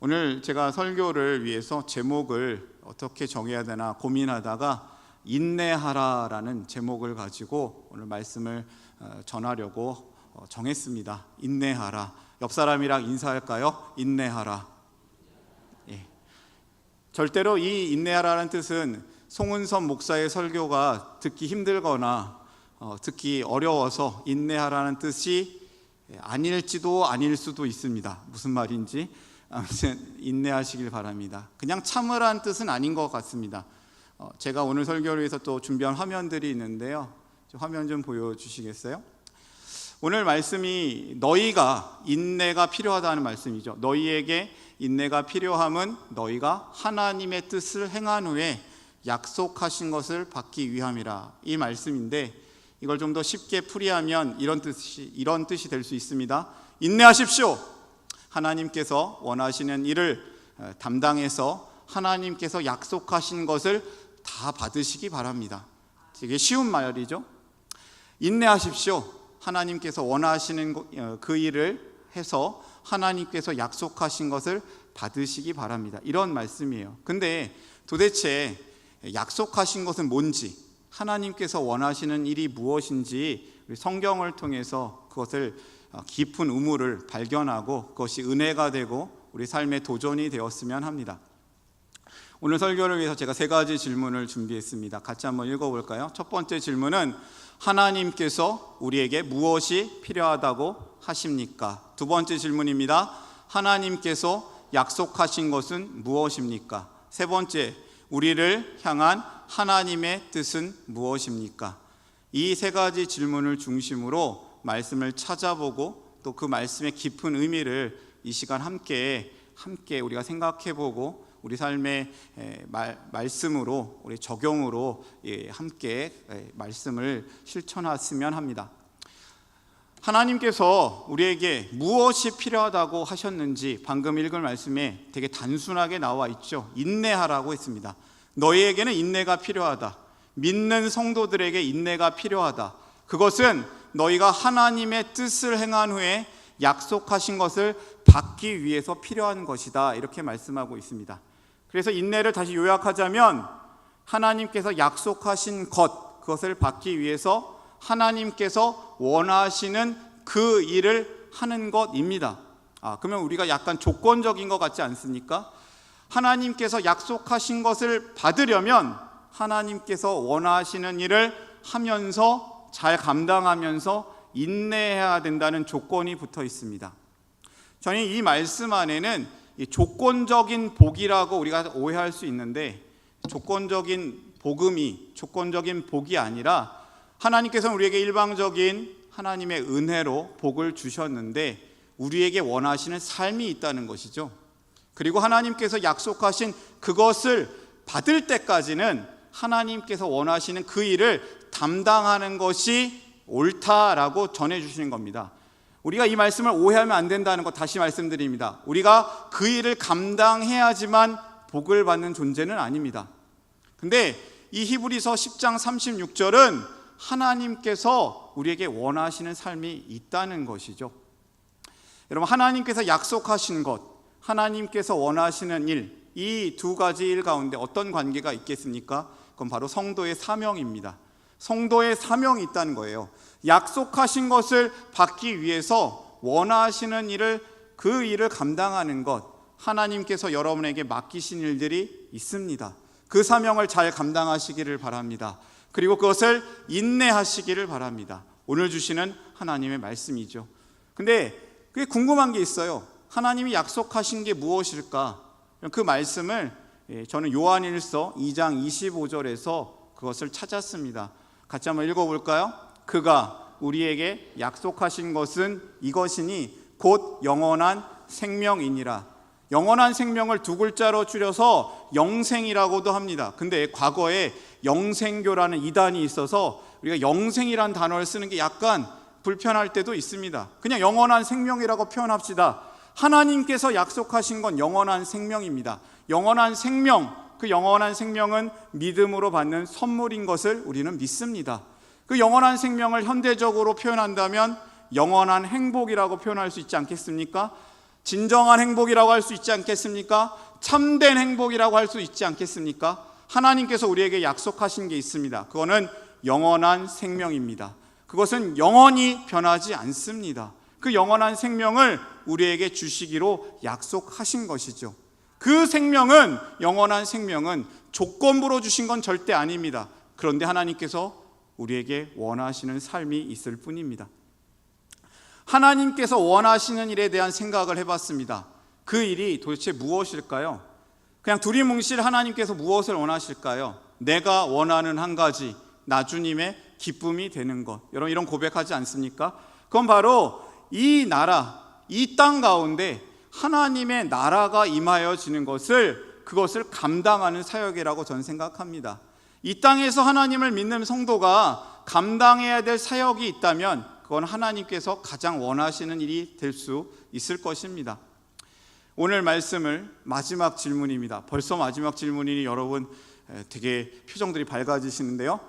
오늘 제가 설교를 위해서 제목을 어떻게 정해야 되나 고민하다가 인내하라라는 제목을 가지고 오늘 말씀을 전하려고 정했습니다. 인내하라. 옆 사람이랑 인사할까요? 인내하라. 예. 절대로 이 인내하라는 뜻은 송은선 목사의 설교가 듣기 힘들거나 듣기 어려워서 인내하라는 뜻이 아닐지도 아닐 수도 있습니다. 무슨 말인지 아무튼 인내하시길 바랍니다. 그냥 참으라는 뜻은 아닌 것 같습니다. 제가 오늘 설교를 위해서 또 준비한 화면들이 있는데요. 화면 좀 보여주시겠어요? 오늘 말씀이 너희가 인내가 필요하다는 말씀이죠. 너희에게 인내가 필요함은 너희가 하나님의 뜻을 행한 후에 약속하신 것을 받기 위함이라, 이 말씀인데 이걸 좀 더 쉽게 풀이하면 이런 뜻이 될 수 있습니다. 인내하십시오. 하나님께서 원하시는 일을 담당해서 하나님께서 약속하신 것을 다 받으시기 바랍니다. 되게 쉬운 말이죠. 인내하십시오. 하나님께서 원하시는 그 일을 해서 하나님께서 약속하신 것을 받으시기 바랍니다. 이런 말씀이에요. 근데 도대체 약속하신 것은 뭔지, 하나님께서 원하시는 일이 무엇인지 우리 성경을 통해서 그것을 깊은 의무를 발견하고 그것이 은혜가 되고 우리 삶의 도전이 되었으면 합니다. 오늘 설교를 위해서 제가 3가지 질문을 준비했습니다. 같이 한번 읽어볼까요? 첫 번째 질문은 하나님께서 우리에게 무엇이 필요하다고 하십니까? 두 번째 질문입니다. 하나님께서 약속하신 것은 무엇입니까? 세 번째, 우리를 향한 하나님의 뜻은 무엇입니까? 이 3가지 질문을 중심으로 말씀을 찾아보고 또 그 말씀의 깊은 의미를 이 시간 함께 우리가 생각해보고 우리 삶의 말씀으로, 우리 적용으로 함께 말씀을 실천했으면 합니다. 하나님께서 우리에게 무엇이 필요하다고 하셨는지 방금 읽은 말씀에 되게 단순하게 나와 있죠. 인내하라고 했습니다. 너희에게는 인내가 필요하다. 믿는 성도들에게 인내가 필요하다. 그것은 너희가 하나님의 뜻을 행한 후에 약속하신 것을 받기 위해서 필요한 것이다. 이렇게 말씀하고 있습니다. 그래서 인내를 다시 요약하자면 하나님께서 약속하신 그것을 받기 위해서 하나님께서 원하시는 그 일을 하는 것입니다. 그러면 우리가 약간 조건적인 것 같지 않습니까? 하나님께서 약속하신 것을 받으려면 하나님께서 원하시는 일을 하면서 잘 감당하면서 인내해야 된다는 조건이 붙어 있습니다. 저는 이 말씀 안에는 조건적인 복이라고 우리가 오해할 수 있는데, 조건적인 복이 아니라 하나님께서는 우리에게 일방적인 하나님의 은혜로 복을 주셨는데 우리에게 원하시는 삶이 있다는 것이죠. 그리고 하나님께서 약속하신 그것을 받을 때까지는 하나님께서 원하시는 그 일을 담당하는 것이 옳다라고 전해주시는 겁니다. 우리가 이 말씀을 오해하면 안 된다는 것 다시 말씀드립니다. 우리가 그 일을 감당해야지만 복을 받는 존재는 아닙니다. 근데 이 히브리서 10장 36절은 하나님께서 우리에게 원하시는 삶이 있다는 것이죠. 여러분, 하나님께서 약속하신 것, 하나님께서 원하시는 일, 이 2가지 일 가운데 어떤 관계가 있겠습니까? 그건 바로 성도의 사명입니다. 성도의 사명이 있다는 거예요. 약속하신 것을 받기 위해서 원하시는 그 일을 감당하는 것, 하나님께서 여러분에게 맡기신 일들이 있습니다. 그 사명을 잘 감당하시기를 바랍니다. 그리고 그것을 인내하시기를 바랍니다. 오늘 주시는 하나님의 말씀이죠. 근데 그게 궁금한 게 있어요. 하나님이 약속하신 게 무엇일까? 그 말씀을 저는 요한일서 2장 25절에서 그것을 찾았습니다. 같이 한번 읽어볼까요? 그가 우리에게 약속하신 것은 이것이니 곧 영원한 생명이니라. 영원한 생명을 2글자로 줄여서 영생이라고도 합니다. 근데 과거에 영생교라는 이단이 있어서 우리가 영생이란 단어를 쓰는 게 약간 불편할 때도 있습니다. 그냥 영원한 생명이라고 표현합시다. 하나님께서 약속하신 건 영원한 생명입니다. 영원한 생명, 그 영원한 생명은 믿음으로 받는 선물인 것을 우리는 믿습니다. 그 영원한 생명을 현대적으로 표현한다면 영원한 행복이라고 표현할 수 있지 않겠습니까? 진정한 행복이라고 할 수 있지 않겠습니까? 참된 행복이라고 할 수 있지 않겠습니까? 하나님께서 우리에게 약속하신 게 있습니다. 그거는 영원한 생명입니다. 그것은 영원히 변하지 않습니다. 그 영원한 생명을 우리에게 주시기로 약속하신 것이죠. 그 생명은, 영원한 생명은 조건부로 주신 건 절대 아닙니다. 그런데 하나님께서 우리에게 원하시는 삶이 있을 뿐입니다. 하나님께서 원하시는 일에 대한 생각을 해봤습니다. 그 일이 도대체 무엇일까요? 그냥 두리뭉실 하나님께서 무엇을 원하실까요? 내가 원하는 한 가지, 나 주님의 기쁨이 되는 것. 여러분 이런 고백하지 않습니까? 그건 바로 이 나라, 이 땅 가운데 하나님의 나라가 임하여지는 것을, 그것을 감당하는 사역이라고 저는 생각합니다. 이 땅에서 하나님을 믿는 성도가 감당해야 될 사역이 있다면 그건 하나님께서 가장 원하시는 일이 될 수 있을 것입니다. 오늘 말씀을 마지막 질문입니다. 벌써 마지막 질문이니 여러분 되게 표정들이 밝아지시는데요.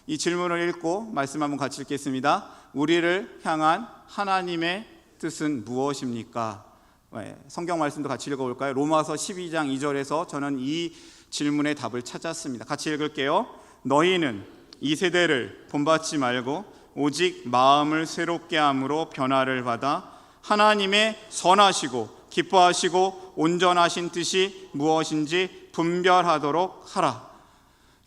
이 질문을 읽고 말씀 한번 같이 읽겠습니다. 우리를 향한 하나님의 뜻은 무엇입니까? 성경 말씀도 같이 읽어볼까요? 로마서 12장 2절에서 저는 이 질문의 답을 찾았습니다. 같이 읽을게요. 너희는 이 세대를 본받지 말고 오직 마음을 새롭게 함으로 변화를 받아 하나님의 선하시고 기뻐하시고 온전하신 뜻이 무엇인지 분별하도록 하라.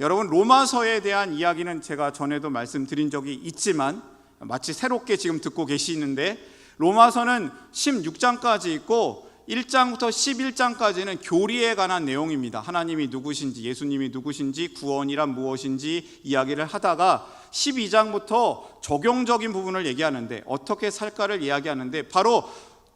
여러분 로마서에 대한 이야기는 제가 전에도 말씀드린 적이 있지만 마치 새롭게 지금 듣고 계시는데, 로마서는 16장까지 있고 1장부터 11장까지는 교리에 관한 내용입니다. 하나님이 누구신지, 예수님이 누구신지, 구원이란 무엇인지 이야기를 하다가 12장부터 적용적인 부분을 얘기하는데, 어떻게 살까를 이야기하는데, 바로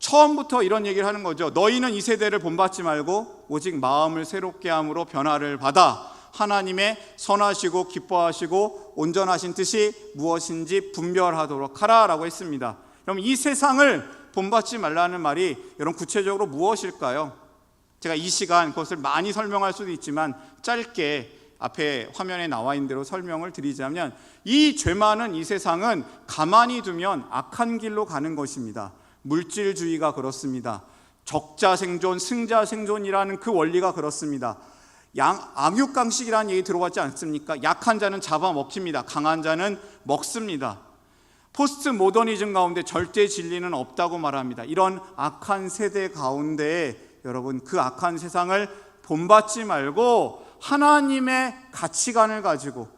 처음부터 이런 얘기를 하는 거죠. 너희는 이 세대를 본받지 말고 오직 마음을 새롭게 함으로 변화를 받아 하나님의 선하시고 기뻐하시고 온전하신 뜻이 무엇인지 분별하도록 하라라고 했습니다. 그럼 이 세상을 본받지 말라는 말이 여러분 구체적으로 무엇일까요? 제가 이 시간 그것을 많이 설명할 수도 있지만 짧게 앞에 화면에 나와 있는 대로 설명을 드리자면, 이 죄 많은 이 세상은 가만히 두면 악한 길로 가는 것입니다. 물질주의가 그렇습니다. 적자 생존, 승자 생존이라는 그 원리가 그렇습니다. 악육강식이라는 얘기 들어봤지 않습니까? 약한 자는 잡아먹힙니다. 강한 자는 먹습니다. 포스트 모더니즘 가운데 절대 진리는 없다고 말합니다. 이런 악한 세대 가운데 여러분 그 악한 세상을 본받지 말고 하나님의 가치관을 가지고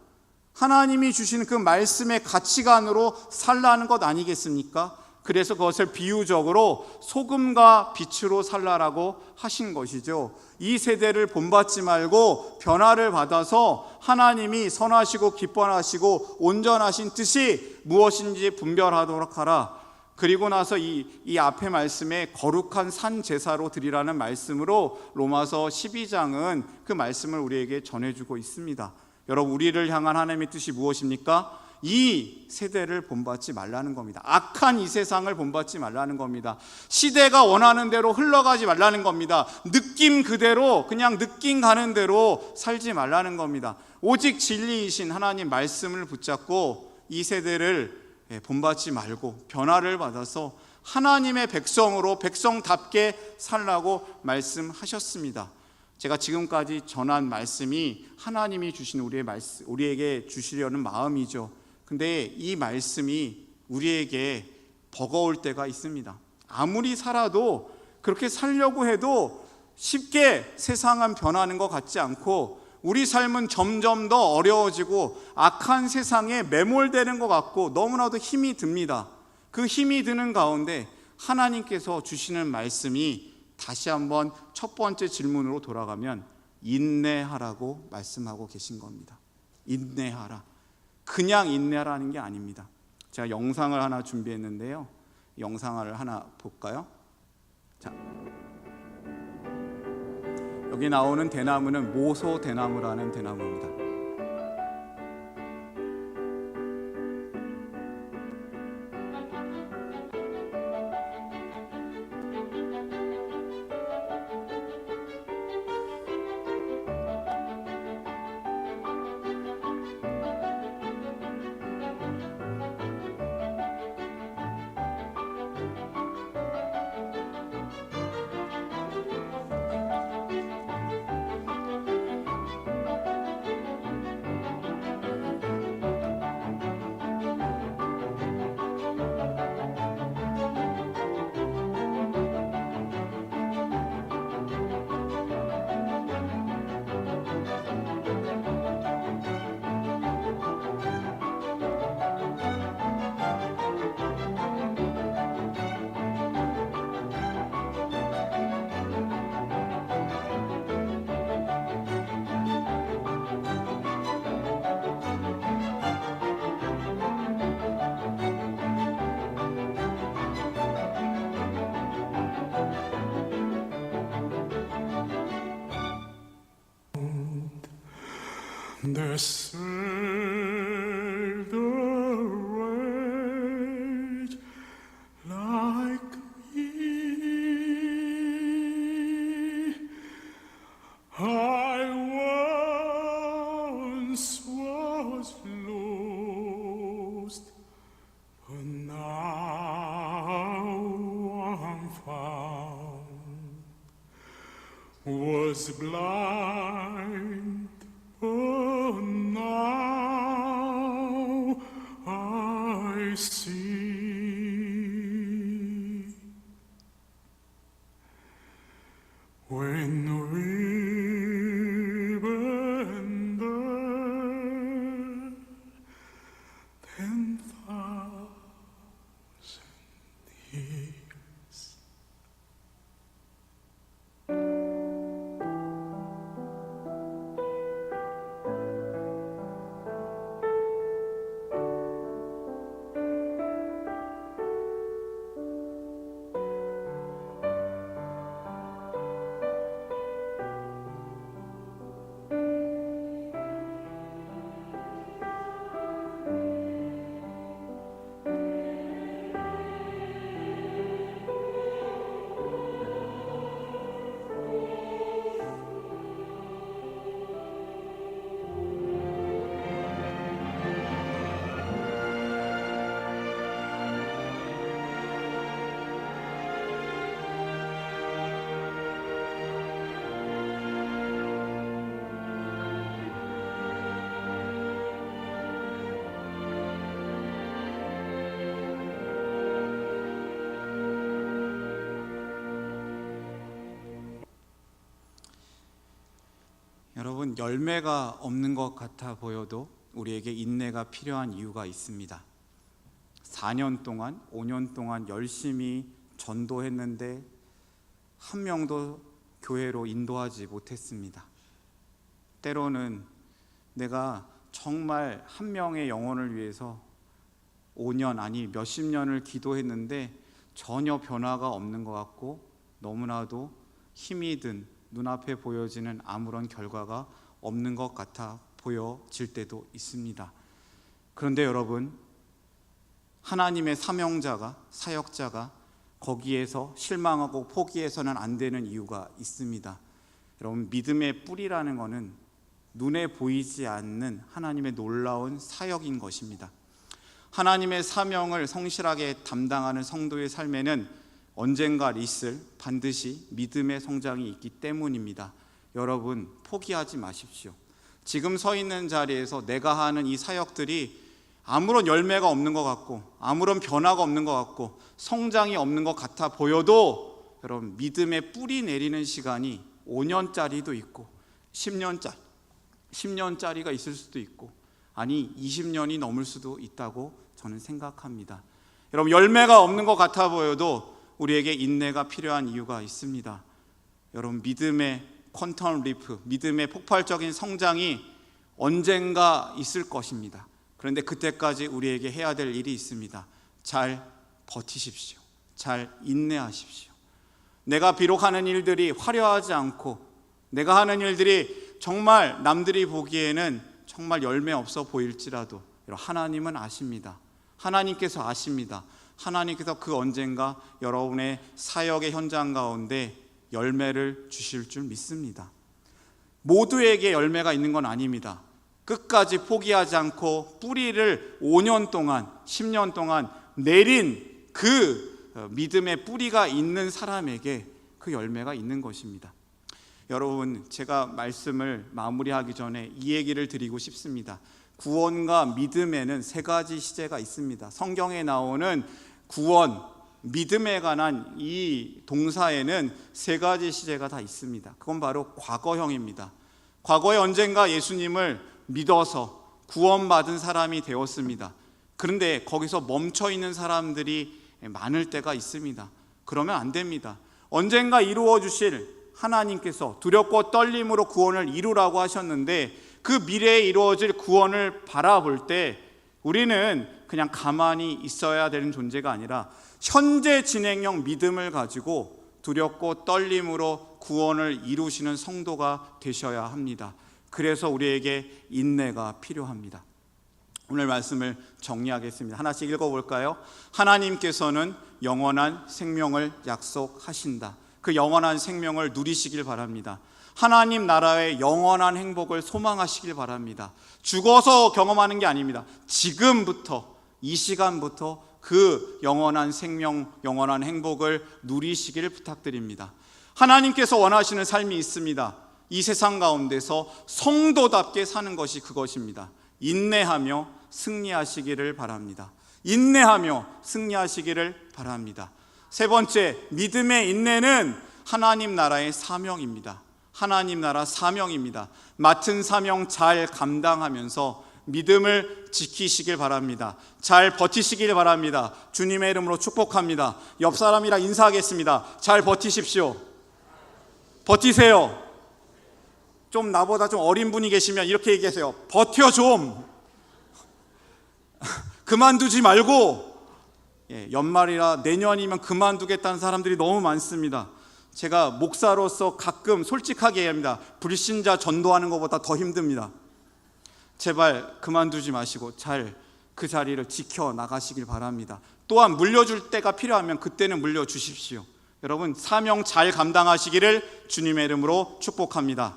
하나님이 주신 그 말씀의 가치관으로 살라는 것 아니겠습니까? 그래서 그것을 비유적으로 소금과 빛으로 살라라고 하신 것이죠. 이 세대를 본받지 말고 변화를 받아서 하나님이 선하시고 기뻐하시고 온전하신 뜻이 무엇인지 분별하도록 하라. 그리고 나서 이 앞에 말씀에 거룩한 산 제사로 드리라는 말씀으로 로마서 12장은 그 말씀을 우리에게 전해주고 있습니다. 여러분 우리를 향한 하나님의 뜻이 무엇입니까? 이 세대를 본받지 말라는 겁니다. 악한 이 세상을 본받지 말라는 겁니다. 시대가 원하는 대로 흘러가지 말라는 겁니다. 느낌 그대로 그냥 느낌 가는 대로 살지 말라는 겁니다. 오직 진리이신 하나님 말씀을 붙잡고 이 세대를 본받지 말고 변화를 받아서 하나님의 백성으로 백성답게 살라고 말씀하셨습니다. 제가 지금까지 전한 말씀이 하나님이 주신 우리에게 주시려는 마음이죠. 근데 이 말씀이 우리에게 버거울 때가 있습니다. 아무리 살아도 그렇게 살려고 해도 쉽게 세상은 변하는 것 같지 않고 우리 삶은 점점 더 어려워지고 악한 세상에 매몰되는 것 같고 너무나도 힘이 듭니다. 그 힘이 드는 가운데 하나님께서 주시는 말씀이 다시 한번 첫 번째 질문으로 돌아가면 인내하라고 말씀하고 계신 겁니다. 인내하라. 그냥 인내하라는 게 아닙니다. 제가 영상을 하나 준비했는데요. 영상을 하나 볼까요? 자, 여기 나오는 대나무는 모소 대나무라는 대나무입니다. They sailed away like me. I once was lost, but now I'm found. Was blind, but now I see. When we've been there 10,000 years. 여러분, 열매가 없는 것 같아 보여도 우리에게 인내가 필요한 이유가 있습니다. 4년 동안, 5년 동안 열심히 전도했는데 한 명도 교회로 인도하지 못했습니다. 때로는 내가 정말 한 명의 영혼을 위해서 5년 아니 몇십 년을 기도했는데 전혀 변화가 없는 것 같고 너무나도 힘이 든 눈앞에 보여지는 아무런 결과가 없는 것 같아 보여질 때도 있습니다. 그런데 여러분, 하나님의 사명자가, 사역자가 거기에서 실망하고 포기해서는 안 되는 이유가 있습니다. 여러분, 믿음의 뿌리라는 것은 눈에 보이지 않는 하나님의 놀라운 사역인 것입니다. 하나님의 사명을 성실하게 담당하는 성도의 삶에는 언젠가 있을 반드시 믿음의 성장이 있기 때문입니다. 여러분, 포기하지 마십시오. 지금 서 있는 자리에서 내가 하는 이 사역들이 아무런 열매가 없는 것 같고 아무런 변화가 없는 것 같고 성장이 없는 것 같아 보여도 여러분, 믿음의 뿌리 내리는 시간이 5년짜리도 있고 10년짜리가 있을 수도 있고 아니 20년이 넘을 수도 있다고 저는 생각합니다. 여러분, 열매가 없는 것 같아 보여도 우리에게 인내가 필요한 이유가 있습니다. 여러분, 믿음의 퀀텀 리프, 믿음의 폭발적인 성장이 언젠가 있을 것입니다. 그런데 그때까지 우리에게 해야 될 일이 있습니다. 잘 버티십시오. 잘 인내하십시오. 내가 비록 하는 일들이 화려하지 않고 내가 하는 일들이 정말 남들이 보기에는 정말 열매 없어 보일지라도 하나님은 아십니다. 하나님께서 아십니다. 하나님께서 그 언젠가 여러분의 사역의 현장 가운데 열매를 주실 줄 믿습니다. 모두에게 열매가 있는 건 아닙니다. 끝까지 포기하지 않고 뿌리를 5년 동안 10년 동안 내린 그 믿음의 뿌리가 있는 사람에게 그 열매가 있는 것입니다. 여러분, 제가 말씀을 마무리하기 전에 이 얘기를 드리고 싶습니다. 구원과 믿음에는 세 가지 시제가 있습니다. 성경에 나오는 구원, 믿음에 관한 이 동사에는 세 가지 시제가 다 있습니다. 그건 바로 과거형입니다. 과거에 언젠가 예수님을 믿어서 구원받은 사람이 되었습니다. 그런데 거기서 멈춰 있는 사람들이 많을 때가 있습니다. 그러면 안 됩니다. 언젠가 이루어 주실 하나님께서 두렵고 떨림으로 구원을 이루라고 하셨는데 그 미래에 이루어질 구원을 바라볼 때 우리는 그냥 가만히 있어야 되는 존재가 아니라 현재 진행형 믿음을 가지고 두렵고 떨림으로 구원을 이루시는 성도가 되셔야 합니다. 그래서 우리에게 인내가 필요합니다. 오늘 말씀을 정리하겠습니다. 하나씩 읽어볼까요? 하나님께서는 영원한 생명을 약속하신다. 그 영원한 생명을 누리시길 바랍니다. 하나님 나라의 영원한 행복을 소망하시길 바랍니다. 죽어서 경험하는 게 아닙니다. 지금부터, 이 시간부터 그 영원한 생명, 영원한 행복을 누리시기를 부탁드립니다. 하나님께서 원하시는 삶이 있습니다. 이 세상 가운데서 성도답게 사는 것이 그것입니다. 인내하며 승리하시기를 바랍니다. 인내하며 승리하시기를 바랍니다. 세 번째, 믿음의 인내는 하나님 나라의 사명입니다. 하나님 나라 사명입니다. 맡은 사명 잘 감당하면서 믿음을 지키시길 바랍니다. 잘 버티시길 바랍니다. 주님의 이름으로 축복합니다. 옆 사람이랑 인사하겠습니다. 잘 버티십시오. 버티세요. 좀 나보다 좀 어린 분이 계시면 이렇게 얘기하세요. 버텨 좀. 그만두지 말고. 연말이라 내년이면 그만두겠다는 사람들이 너무 많습니다. 제가 목사로서 가끔 솔직하게 얘기합니다. 불신자 전도하는 것보다 더 힘듭니다. 제발 그만두지 마시고 잘 그 자리를 지켜나가시길 바랍니다. 또한 물려줄 때가 필요하면 그때는 물려주십시오. 여러분, 사명 잘 감당하시기를 주님의 이름으로 축복합니다.